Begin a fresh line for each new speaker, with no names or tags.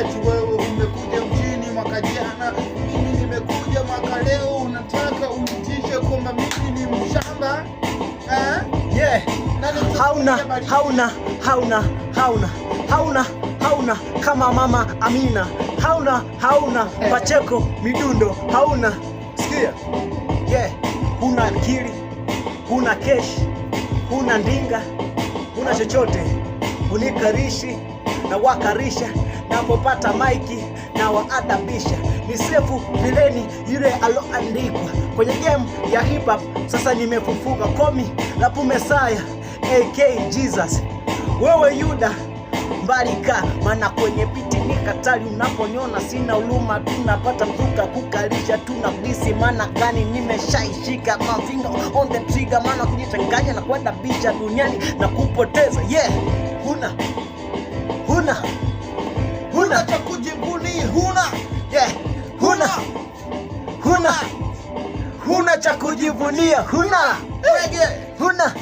eti wewe umekuja mjini mwaka jana, mimi nimekuja mwaka leo, unataka unitishe kwamba mimi ni mshamba?
Yeah. Hauna kama Mama Amina. Hauna Pacheko Midundo. Hauna. Sikia. Yeah. Huna akili, huna keshi, huna ndinga, huna chochote. Unikarishi na wakarisha, napopata maiki na waadabisha. Ni Sefu Villain yule aloandikwa kwenye game ya hip hop. Sasa nimefufuka, komi Rapu Messiah AK Jesus. Wewe Yuda mbalika, maana kwenye biti nikatali. Unaponyona sina uluma, tunapata mzuka kukalisha, tunabisi maana gani nimeshaishika. My finger on the trigger, maana kujichanganya na kwenda bisha duniani na kupoteza. Yeah. Huna
cha kujivunia,
yeah. Huna cha kujivunia, huna